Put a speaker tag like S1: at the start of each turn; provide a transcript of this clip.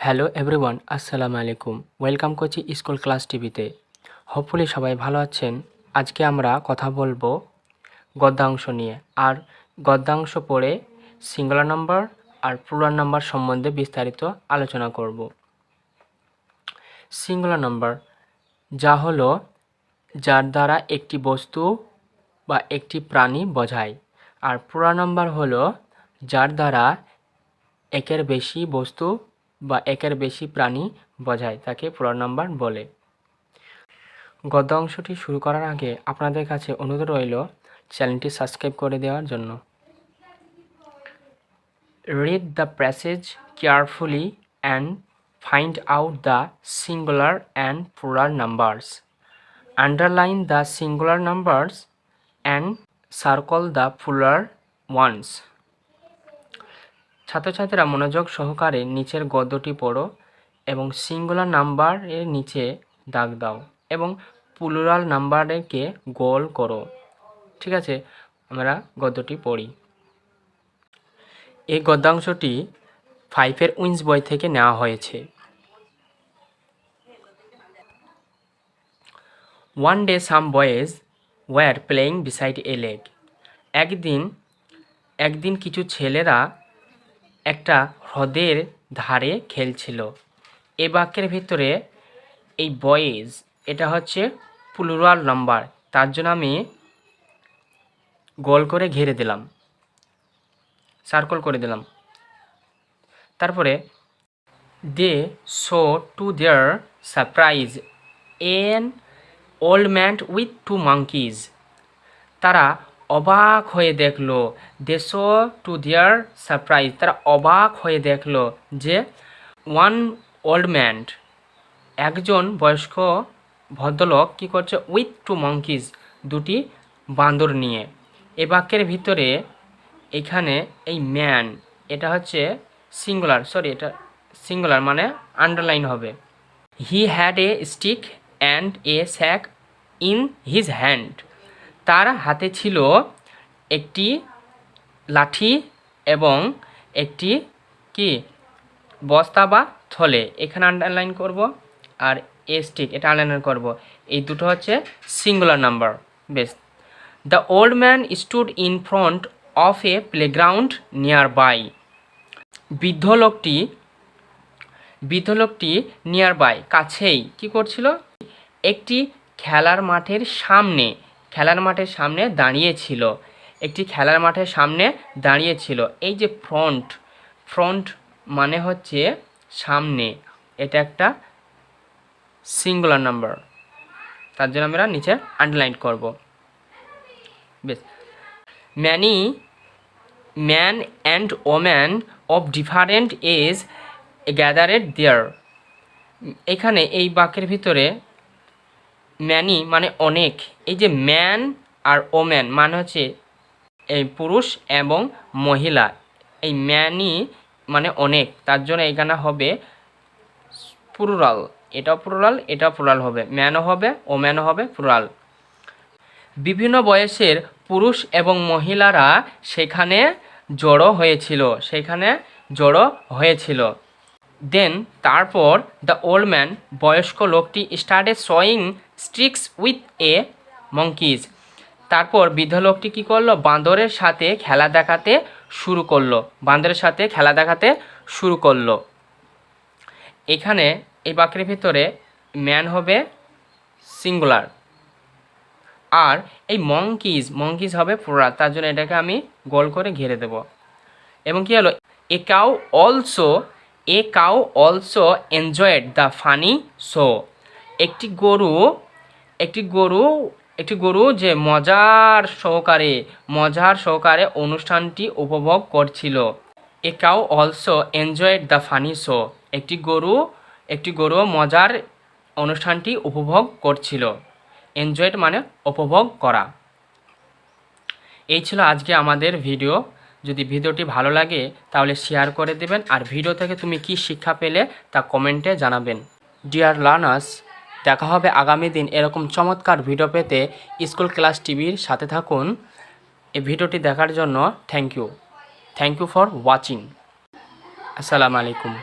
S1: Hello everyone, আসসালামু আলাইকুম। Welcome করছি স্কুল ক্লাস টিভিতে। হোপফুলি সবাই ভালো আছেন। আজকে আমরা কথা বলবো গদ্যাংশ নিয়ে। আর গদ্যাংশ পড়ে সিঙ্গুলার নাম্বার আর প্লুরাল নাম্বার সম্বন্ধে বিস্তারিত আলোচনা করব। সিঙ্গুলার নাম্বার যা হলো যার দ্বারা একটি বস্তু বা একটি প্রাণী বোঝায়। আর প্লুরাল নাম্বার হলো যার দ্বারা একের বেশি বস্তু বা একের বেশি প্রাণী বোঝায়, তাকে প্লুরাল নাম্বার বলে। গদ্যাংশটি শুরু করার আগে আপনাদের কাছে অনুরোধ রইল চ্যানেলটি সাবস্ক্রাইব করে দেওয়ার জন্য। Read the passage carefully and find out the singular and plural numbers. Underline the singular numbers and circle the plural ones. ছাত্রছাত্রীরা মনোযোগ সহকারে নিচের গদ্যটি পড়ো এবং সিঙ্গুলার নাম্বারের নিচে দাগ দাও এবং প্লুরাল নাম্বারকে গোল করো। ঠিক আছে, আমরা গদ্যটি পড়ি। এই গদ্যাংশটি 5 উইন্স বই থেকে নেওয়া হয়েছে। One day some boys were playing beside a lake. একদিন কিছু ছেলেরা একটা হ্রদের ধারে খেলছিল। এই বাক্যের ভিতরে এই বয়েজ এটা হচ্ছে প্লুরাল নাম্বার, তার জন্য আমি গোল করে ঘিরে দিলাম, সার্কেল করে দিলাম। তারপরে they show to their surprise an old man with 2 monkeys. তারা অবাক হয়ে দেখলো, they show to their surprise, তারা অবাক হয়ে দেখলো যে ওয়ান ওল্ড ম্যান, একজন বয়স্ক ভদ্রলোক কী করছে, উইথ 2 monkeys, 2টি বান্দর নিয়ে। এ বাক্যের ভিতরে এখানে এই ম্যান এটা হচ্ছে সিঙ্গুলার, এটা সিঙ্গুলার মানে আন্ডারলাইন হবে। He had a stick and a sack in his hand, তার হাতে ছিল একটি লাঠি এবং একটি কি বস্তা বা থলে, এখানে আন্ডারলাইন করব, আর এ স্টিক এটা আন্ডারলাইন করব। এই দুটো হচ্ছে সিঙ্গুলার নাম্বার। বেশ। The old man stood in front of a playground nearby. বৃদ্ধ লোকটি নিয়ার বাই কাছেই কি করছিল, একটি খেলার মাঠের সামনে দাঁড়িয়েছিল, এই যে ফ্রন্ট মানে হচ্ছে সামনে, এটা একটা সিঙ্গুলার নাম্বার, তার জন্য আমরা নিচে আন্ডারলাইন করব। বেশ। Man and woman of different age gathered there. এখানে এই বাক্যের ভিতরে ম্যানি মানে অনেক, এই যে ম্যান আর ওম্যান মানে হচ্ছে এই পুরুষ এবং মহিলা, এই ম্যানি মানে অনেক, তার জন্য এখানে হবে প্লুরাল, এটাও প্লুরাল হবে, ম্যানও হবে ওম্যানও হবে প্লুরাল। বিভিন্ন বয়সের পুরুষ এবং মহিলারা সেখানে জড়ো হয়েছিল। দেন তারপর দ্য ওল্ড ম্যান বয়স্ক লোকটি started showing sticks with a monkeys, তারপর বৃদ্ধ লোকটি কী করলো, বাঁদরের সাথে খেলা দেখাতে শুরু করলো। এখানে এই বাক্যের ভিতরে ম্যান হবে সিঙ্গুলার আর এই মঙ্কিজ হবে প্লুরাল, তার জন্য এটাকে আমি গোল করে ঘিরে দেব। এবং কি হলো, a cow also enjoyed the funny show. একটি গরু যে মজার সহকারে অনুষ্ঠানটি উপভোগ করছিল। A cow also enjoyed the funny show, একটি গরু মজার অনুষ্ঠানটি উপভোগ করছিল। এনজয়েড মানে উপভোগ করা। এই ছিল আজকে আমাদের ভিডিও। যদি ভিডিওটি ভালো লাগে তাহলে শেয়ার করে দেবেন, আর ভিডিও থেকে তুমি কি শিক্ষা পেলে তা কমেন্টে জানাবেন। ডিয়ার লার্নার্স, দেখা হবে আগামী দিন এরকম চমৎকার ভিডিও পেতে স্কুল ক্লাস টিভির সাথে থাকুন। এই ভিডিওটি দেখার জন্য থ্যাংক ইউ ফর ওয়াচিং। আসসালামু আলাইকুম।